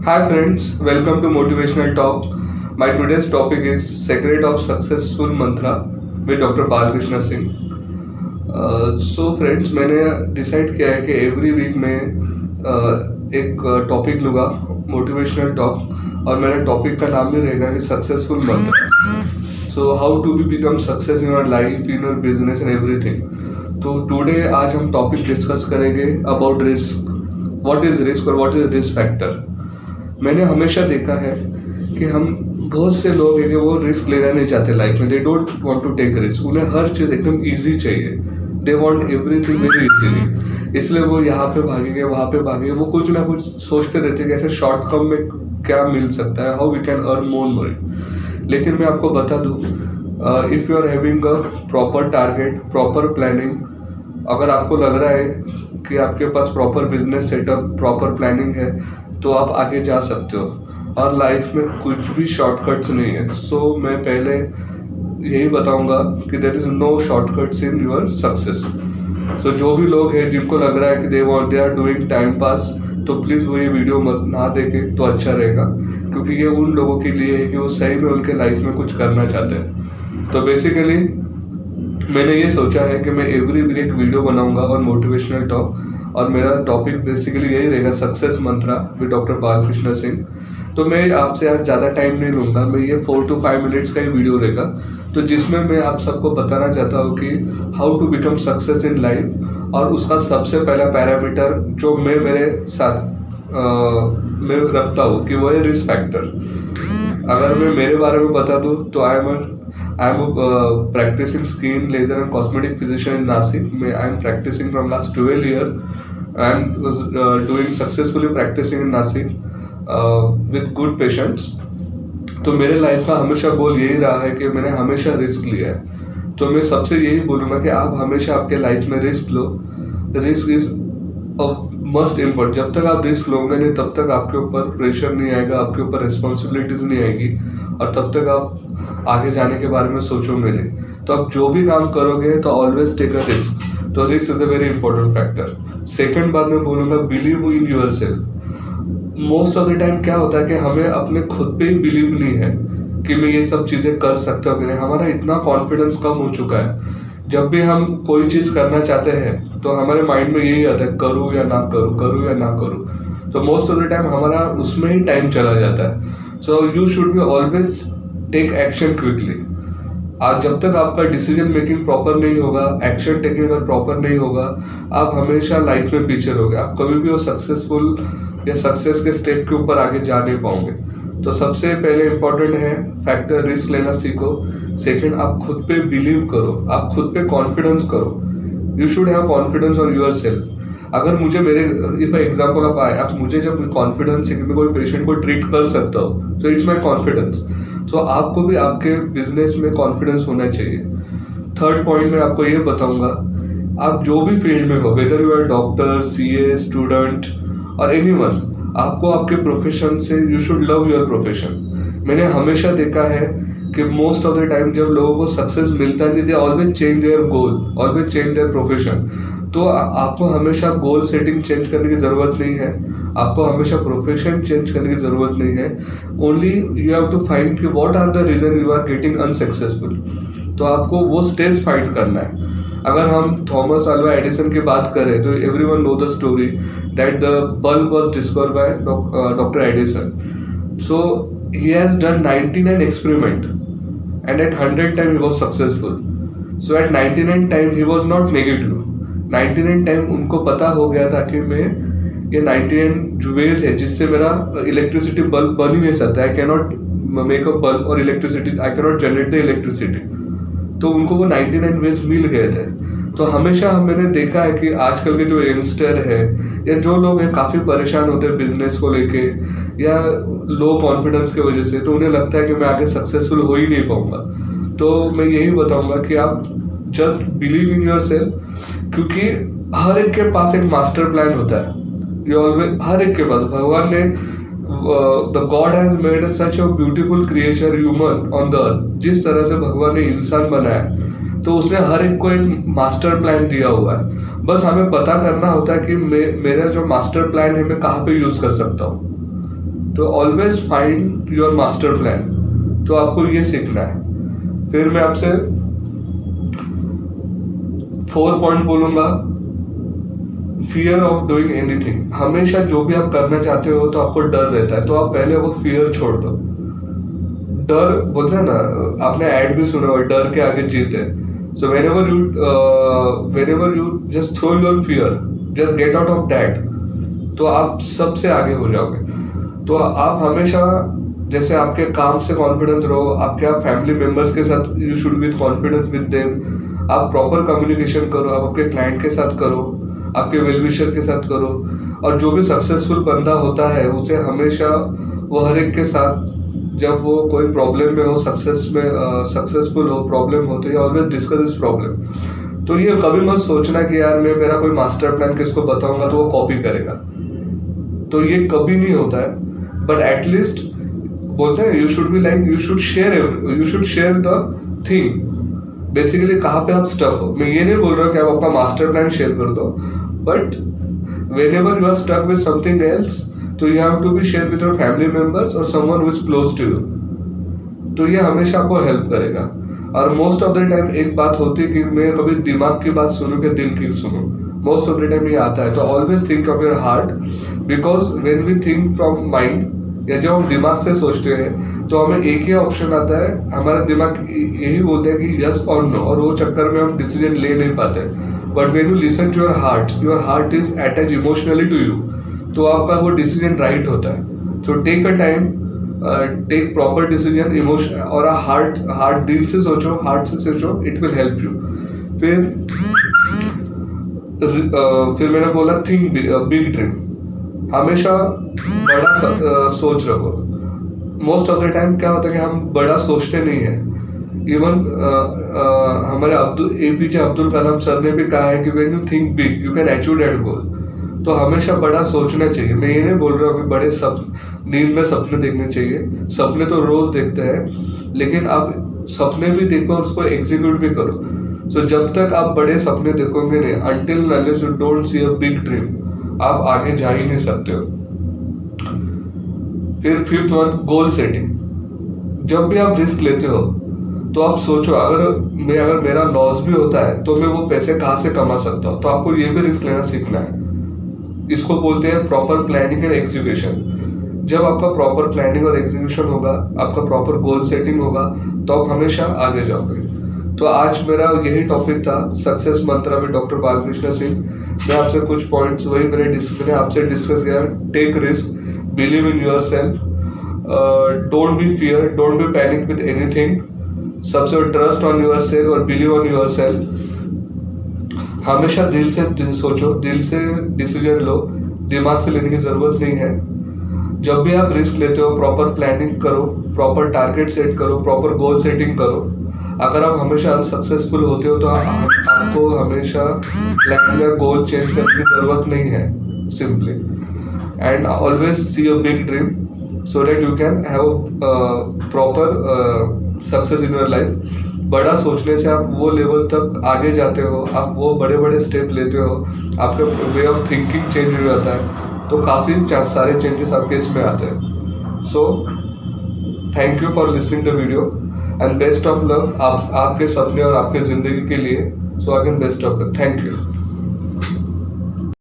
Hi friends, welcome to Motivational Talk. My today's topic is Secret of Successful Mantra with Dr. Balkrishna Singh. So friends, मैंने decide किया है कि every week में एक topic लूँगा motivational talk और मेरा टॉपिक का नाम भी रहेगा कि सक्सेसफुल मंत्र. So how to be become success in your life, in your business and everything. तो टुडे आज हम टॉपिक डिस्कस करेंगे about risk. What is risk और व्हाट इज रिस्क फैक्टर. मैंने हमेशा देखा है कि हम बहुत से लोग हैं कि वो रिस्क लेना नहीं चाहते लाइफ में. They don't want to take risk. उन्हें हर चीज़ एकदम इजी चाहिए. They want everything very easily. इसलिए वो यहाँ पे भागेंगे, वहाँ पे भागेंगे. वो कुछ ना कुछ सोचते रहते हैं कि ऐसे शॉर्ट टर्म में क्या मिल सकता है, how we can earn more money. लेकिन मैं आपको बता दूँ, if you are having a proper target, proper planning, अगर आपको लग रहा है कि आपके पास proper business setup, proper planning है, तो आप आगे जा सकते हो. और लाइफ में कुछ भी शॉर्टकट्स नहीं है. सो मैं पहले यही बताऊंगा कि there is no shortcuts in your success. So जो भी लोग हैं जिनको लग रहा है कि they are doing time pass, तो प्लीज़ वो ये वीडियो मत ना देखें तो अच्छा रहेगा, क्योंकि ये उन लोगों के लिए है कि वो सही में उनके लाइफ में कुछ करना चाहते हैं. तो बेसिकली मैंने ये सोचा है कि मैं एवरी वीक एक वीडियो बनाऊंगा और मोटिवेशनल टॉक, और मेरा टॉपिक बेसिकली यही रहेगा success mantra with doctor Balkrishna Singh. तो मैं आपसे आज ज़्यादा टाइम नहीं लूँगा. मैं ये 4 to 5 मिनट्स का ही वीडियो रहेगा, तो जिसमें मैं आप सबको बताना चाहता हूँ कि how to become success in life. और उसका सबसे पहला पैरामीटर जो मैं मेरे साथ मैं रखता हूँ कि वो है रिस्क फैक्टर. अगर मैं मेरे बारे में बता दूँ तो I am practicing skin, laser and cosmetic physician in Nasik. I am practicing from last 12 years. I am doing successfully practicing in Nasik with good patients. तो मेरे लाइफ का हमेशा गोल यही रहा है कि मैंने हमेशा रिस्क लिया है. तो मैं सबसे यही बोलूँगा कि आप हमेशा आपके लाइफ में risk low. Risk is must important. जब तक आप रिस्क लोगे नहीं, तब तक आपके ऊपर प्रेशर नहीं आएगा, आपके ऊपर रिस्पॉन्सिबिलिटीज नहीं आएगी, और तब तक आप आगे जाने के बारे में सोचोगे नहीं. तो आप जो भी काम करोगे तो ऑलवेज टेक अ रिस्क. तो risk is a very important factor. Second बात मैं बोलूँगा, believe in your self. Most of the time क्या होता है कि हमें अपने खुद पे ही बिलीव नहीं है कि मैं ये सब चीज़ें कर सकता हूँ कि नहीं. हमारा इतना कॉन्फिडेंस कम हो चुका है. जब भी हम कोई चीज़ करना चाहते हैं तो हमारे माइंड में यही आता है, करूँ या ना करूँ, करूँ या ना करूँ. तो मोस्ट ऑफ द टाइम हमारा उसमें ही टाइम चला जाता है. So you should be always take action quickly. आज जब तक आपका डिसीजन मेकिंग प्रॉपर नहीं होगा, एक्शन टेकिंग अगर प्रॉपर नहीं होगा, आप हमेशा लाइफ में पीछे रहोगे. आप कभी भी वो सक्सेसफुल या सक्सेस के स्टेप के ऊपर आगे जा नहीं पाओगे. तो सबसे पहले इंपॉर्टेंट है फैक्टर रिस्क लेना सीखो. सेकंड, आप खुद पे बिलीव करो, आप खुद पे कॉन्फिडेंस करो. You should have confidence on your self. अगर मुझे मेरे इफ एग्जाम्पल आप मुझे जब कॉन्फिडेंस है कि मैं कोई पेशेंट को ट्रीट कर सकता हूँ, तो इट्स माई कॉन्फिडेंस. तो आपको भी आपके बिजनेस में कॉन्फिडेंस होना चाहिए. थर्ड पॉइंट में आपको ये बताऊंगा, आप जो भी फील्ड में हो, whether you are doctor, CA, student और एनीवन, आपको आपके प्रोफेशन से you should love your profession. मैंने हमेशा देखा है कि मोस्ट ऑफ द टाइम जब लोगों को सक्सेस मिलता है, they always change their goal, always change their profession. तो आपको हमेशा गोल सेटिंग चेंज करने की ज़रूरत नहीं है. आपको हमेशा प्रोफेशन चेंज करने की ज़रूरत नहीं है. Only you have to find कि what are the reason you are getting unsuccessful. तो आपको वो स्टेप्स फाइंड करना है. अगर हम थॉमस अल्वा एडिसन की बात करें तो everyone know the story that the bulb was discovered by doctor Edison. So he has done 99 experiment and at 100 time he was successful. So at 99 time he was not negative. 99 time उनको पता हो गया था कि मैं ये 99 veg है जिससे मेरा इलेक्ट्रिसिटी बल्ब बन ही नहीं सकता. I can not make a bulb और electricity, I can not generate the electricity. तो उनको वो 99 वेज मिल गए थे. तो हमेशा मैंने देखा है कि आजकल के जो यंगस्टर है या जो लोग हैं काफ़ी परेशान होते हैं बिजनेस को लेके या लो कॉन्फिडेंस की वजह से. तो उन्हें लगता है कि मैं आगे सक्सेसफुल हो ही नहीं पाऊंगा. तो मैं यही बताऊंगा कि आप just believe in your self, क्योंकि हर एक के पास एक मास्टर प्लान होता है. ये ऑलवेज हर एक के पास भगवान ने the God has made such a beautiful creature human on the earth. जिस तरह से भगवान ने इंसान बनाया तो उसने हर एक को एक मास्टर प्लान दिया हुआ है. बस हमें पता करना होता है कि मेरा जो मास्टर प्लान है मैं कहाँ पे यूज कर सकता हूँ। तो always find your master plan. तो आपको ये सीखना है। फिर मैं आपसे 4 पॉइंट बोलूंगा। Fear of doing anything. हमेशा जो भी आप करना चाहते हो तो आपको डर रहता है, तो आप पहले वो फियर छोड़ दो। डर बोलते हैं ना, आपने ऐड भी सुना होगा, डर के आगे जीत है। सो whenever you just throw your fear, just get out of that, तो आप सबसे आगे हो जाओगे। तो आप हमेशा जैसे आपके काम से कॉन्फिडेंस रहो, आपके फैमिली मेंबर्स के साथ you should with confidence with them. आप प्रॉपर कम्युनिकेशन करो, आप आपके क्लाइंट के साथ करो, आपके वेल विशर के साथ करो। और जो भी सक्सेसफुल बंदा होता है उसे हमेशा वो हर एक के साथ, जब वो कोई प्रॉब्लम में हो, सक्सेसफुल हो, प्रॉब्लम हो, तो ये ऑलवेज डिस्कस दिस प्रॉब्लम। तो ये कभी मत सोचना कि यार मैं मेरा कोई मास्टर प्लान किसको बताऊंगा तो वो कॉपी करेगा, तो ये कभी नहीं होता है। बट एटलीस्ट बोलते हैं you should be like, you should share the thing. Basically कहाँ पे आप स्टक हो। मैं ये नहीं बोल रहा हूँ कि आप अपना मास्टर प्लान शेयर कर दो, but whenever you are stuck with something else, तो you have to be share with your family members or someone who is close to you। तो ये हमेशा आपको हेल्प करेगा। और मोस्ट ऑफ द टाइम एक बात होती है कि मैं कभी दिमाग की बात सुनूं कि दिल की सुनूं, मोस्ट ऑफ द टाइम ये आता है। तो always think of your heart, because when we think from mind, या जब हम दिमाग से सोचते हैं तो हमें एक ही ऑप्शन आता है, हमारा दिमाग यही बोलता है कि यस और नो, और वो चक्कर में हम डिसीजन ले नहीं पाते। But when you listen to your heart is attach emotionally to you, तो आपका वो डिसीजन राइट होता है। So take a time, take proper decision, emotion और हार्ट दिल से सोचो, इट विल हेल्प यू। फिर मैंने बोला थिंक बिग ड्रीम। हमेशा बड़ा सोच रखो। मोस्ट ऑफ द टाइम क्या होता है कि हम बड़ा सोचते नहीं है। इवन हमारे APJ अब्दुल कलाम सर ने भी कहा है कि when you think big you can achieve that goal. तो हमेशा बड़ा सोचना चाहिए। मैं ये नहीं बोल रहा हूँ कि बड़े नींद में सपने देखने चाहिए, सपने तो रोज देखते हैं, लेकिन आप सपने भी देखो और उसको एग्जीक्यूट भी करो। सो जब तक आप बड़े सपने देखोगे नहीं, until unless you don't see a big dream, आप आगे जा ही नहीं सकते हो। फिर 5th वन, गोल सेटिंग। जब भी आप रिस्क लेते हो तो आप सोचो, अगर मेरा लॉस भी होता है तो मैं वो पैसे कहाँ से कमा सकता हूँ। तो आपको ये भी रिस्क लेना सीखना है। इसको बोलते हैं प्रॉपर प्लानिंग एंड एग्जीक्यूशन। जब आपका प्रॉपर प्लानिंग और एग्जीक्यूशन होगा, आपका प्रॉपर गोल सेटिंग होगा, तो आप हमेशा आगे जाओगे। तो आज मेरा यही टॉपिक था, success mantra with doctor Balkrishna Singh. मैं आपसे कुछ पॉइंट्स वही मैंने आपसे डिस्कस किया। Take risk, believe in yourself, don't be fear, don't be panic with anything. सबसे ट्रस्ट ऑन योर सेल्फ और बिलीव ऑन योर सेल्फ। हमेशा दिल से सोचो, दिल से डिसीजन लो, दिमाग से लेने की जरूरत नहीं है। जब भी आप रिस्क लेते हो, प्रॉपर प्लानिंग करो, प्रॉपर टारगेट सेट करो, प्रॉपर गोल सेटिंग करो। अगर आप हमेशा अनसक्सेसफुल होते हो तो आपको हमेशा प्लान या गोल चेंज करने की जरूरत नहीं है, simply. And always see a big dream so that you can have proper success in your life। बड़ा सोचने से आप वो लेवल तक आगे जाते हो, आप वो बड़े बड़े स्टेप लेते हो, आपका वे ऑफ थिंकिंग चेंज हो जाता है, तो काफ़ी सारे चेंजेस आपके इसमें आते हैं। So thank you for listening the video and best of luck आपके सपने और आपके ज़िंदगी के लिए। So again best of luck, thank you.